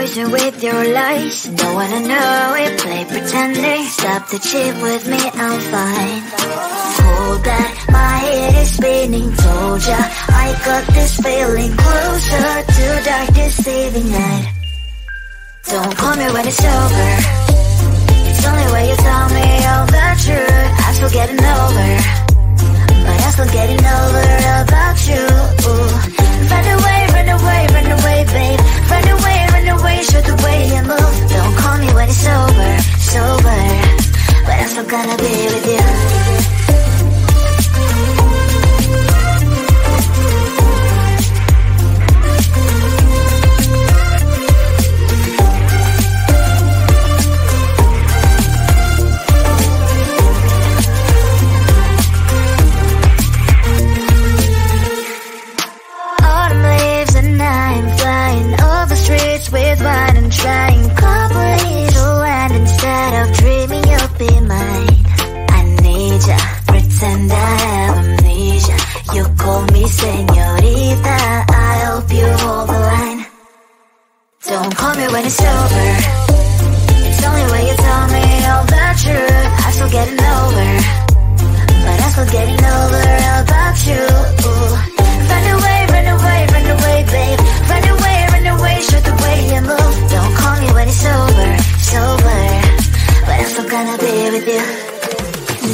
poison with your lies. Don't wanna know it, play pretending. Stop the cheat with me, I'm fine. Hold that, my head is spinning. Told ya, I got this feeling. Closer to dark deceiving night. Don't call me when it's over. It's only when you tell me all the truth. I'm still getting over, but I'm still getting over about you. Run away, run away, run away, babe. Run away, show the way you move. Don't call me when it's over, sober, but I'm still gonna be with you. With wine and trying couple little land instead of dreaming you'll be mine. I need ya, pretend I have amnesia. You call me señorita, I hope you hold the line. Don't call me when it's over. It's only when you tell me all the truth. I'm still getting over, but I'm still getting over about you. Run away, run away, run away, babe. Run away, show the way you move. Don't call me when it's over, sober, but I'm still gonna be with you.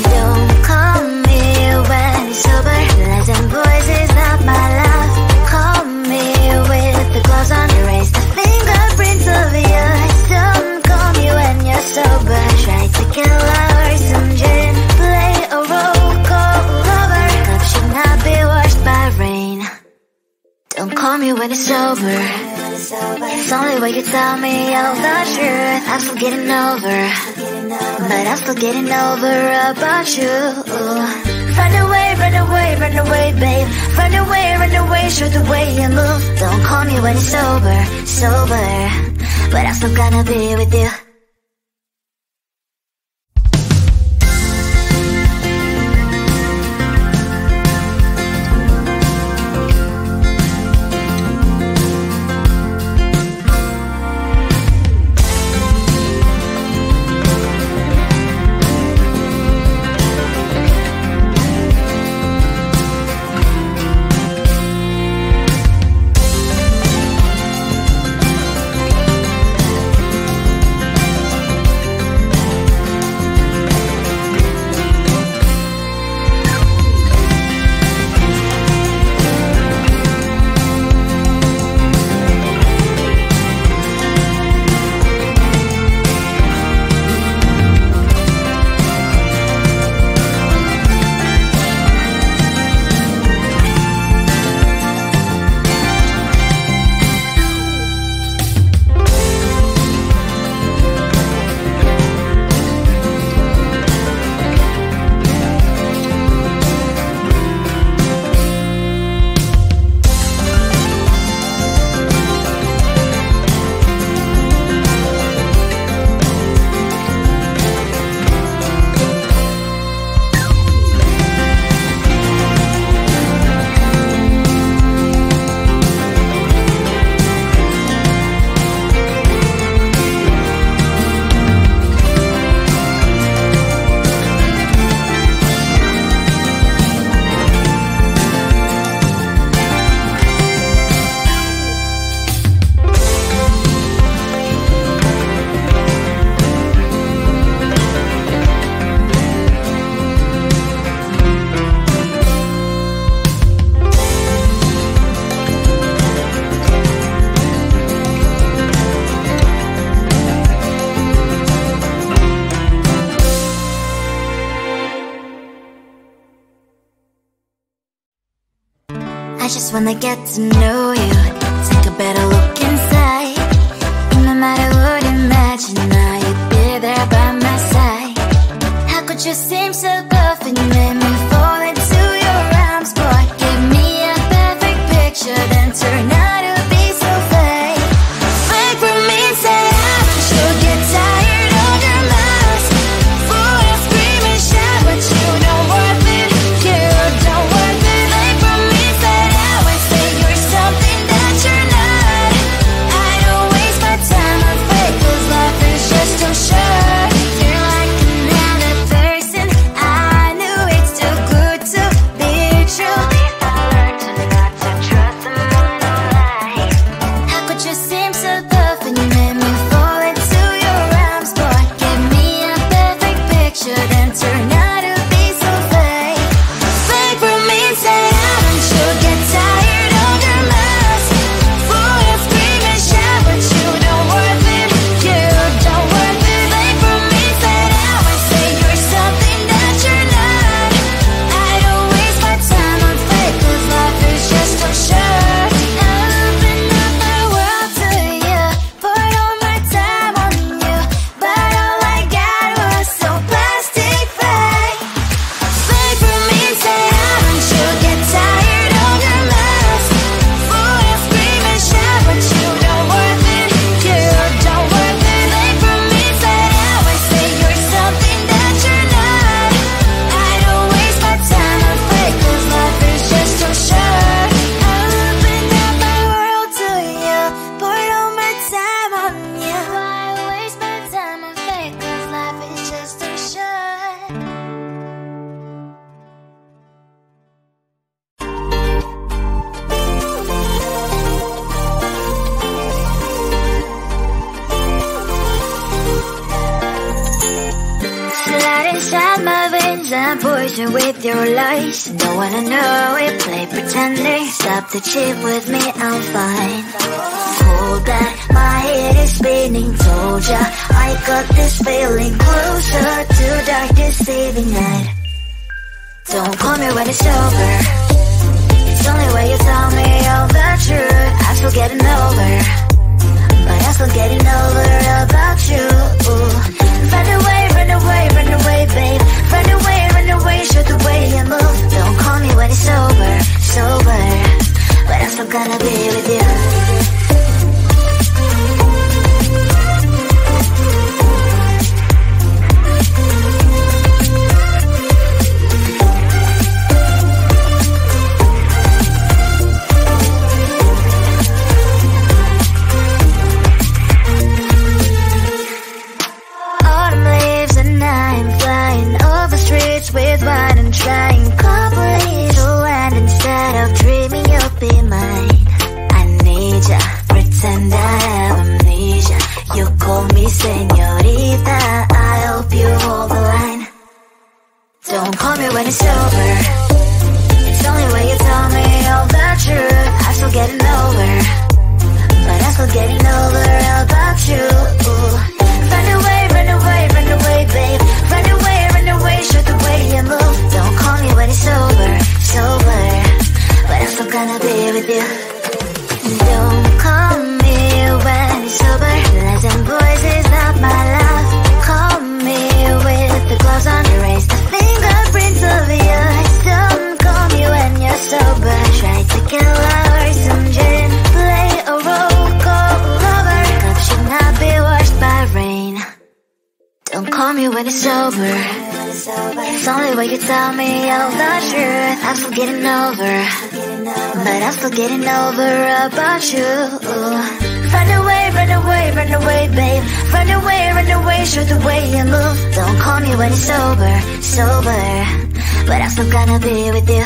Don't call me when it's sober. Lies and boys is not my love. Call me with the gloves on. Erase the fingerprints of yours. Don't call me when you're sober. Try to kill our some gin. Play a role, call lover. Cup should not be washed by rain. Don't call me when it's over. It's only when you tell me all the truth. I'm still getting over, but I'm still getting over about you. Run away, run away, run away, babe. Run away, show the way you move. Don't call me when it's over, sober, but I'm still gonna be with you. I just wanna get to know you, take a better look inside. No matter what, imagine now you'd be there by my side. How could you seem so perfect, you made me fall into your arms, boy. Give me a perfect picture, then turn out to be so fake. Fake for me, say I should get tired of your lies. Fool, I scream and shout, but you don't worth it, you don't worth it. Fake for me, say I would say you're something that games and poison with your lies. Don't wanna know it, play pretending. Stop the cheat with me, I'm fine. Hold back, my head is spinning. Told ya, I got this feeling closer to dark deceiving night. Don't call me when it's over. It's only when you tell me all the truth. I'm still getting over, but I'm still getting over about you. Run away, run away, run away, babe. Run away, show the way you move. Don't call me when it's over, sober, but I'm still gonna be with you. With wine and trying complete land instead of dreaming you'll be mine. I need ya, pretend I have amnesia. You call me señorita, I hope you hold the line. Don't call me when it's over. It's only when you tell me all the truth. I'm still getting over, but I'm still getting over about you. Run away, run away, run away, babe. Run away, show the way you move. Don't call me when it's over, sober, but I'm still gonna be with you. Don't call me when it's over. Lies and boys is not my love. Call me with the gloves on. Erase the fingerprints of yours. Don't call me when you're sober. Try to kill our some gin. Play a role, call lover. Cup should not be washed by rain. Don't call me when it's over. It's only when you tell me all the truth. I'm still getting over, but I'm still getting over about you. Run away, run away, run away, babe. Run away, show the way you move. Don't call me when it's over, sober, but I'm still gonna be with you.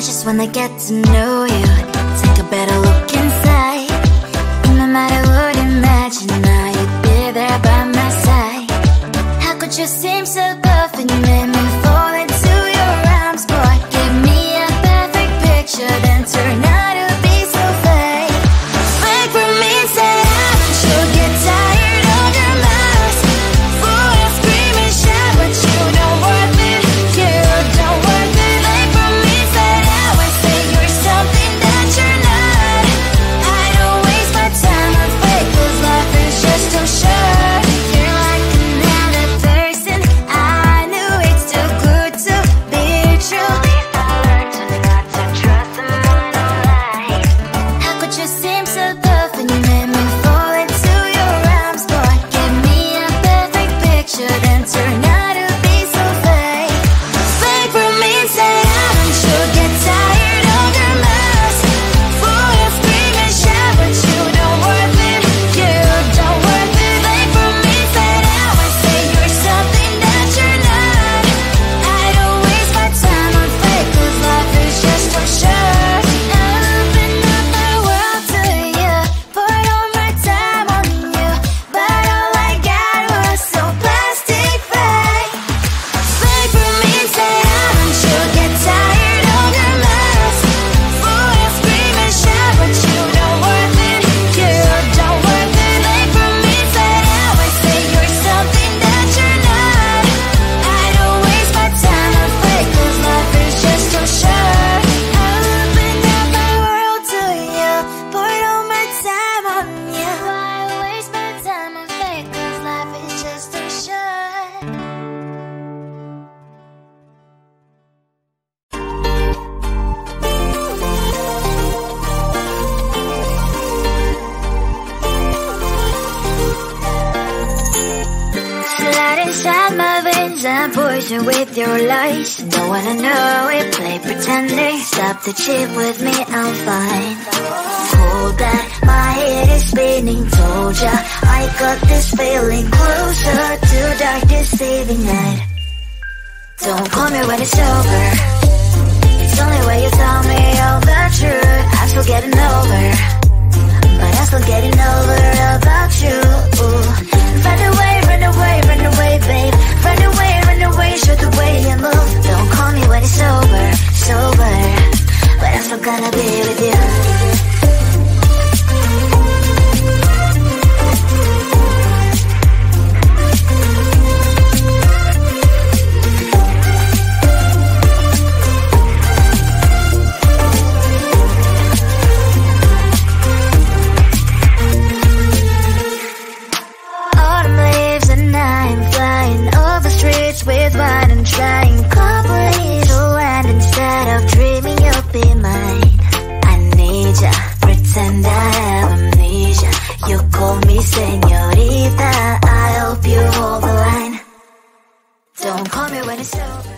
just wanna get to know you. Take a better look inside. No matter what, imagine now you'd be there by my side. How could you seem so perfect? You made me fall into your arms, boy. Give me a perfect picture, then turn out to be so fake. Fake for me, say I should get tired of your lies. Full of scream and shout, but you don't worth it. You don't worth it. Fake for me, say I would say you're something that you're not. I don't wait. patient with your lies. Don't wanna know it, play pretending. Stop the cheat with me, I'm fine. Hold that, my head is spinning. Told ya, I got this feeling. Closer to dark deceiving night. Don't call me when it's over. It's only when you tell me all the truth. I'm still getting over, but I'm still getting over about you. Run away, run away, run away, babe. Run away, show the way you move. Don't call me when it's over, sober, but I'm still gonna be with you. With wine and trying complete land instead of dreaming you'll be mine. I need ya, pretend I have amnesia. You call me señorita, I hope you hold the line. Don't call me when it's over.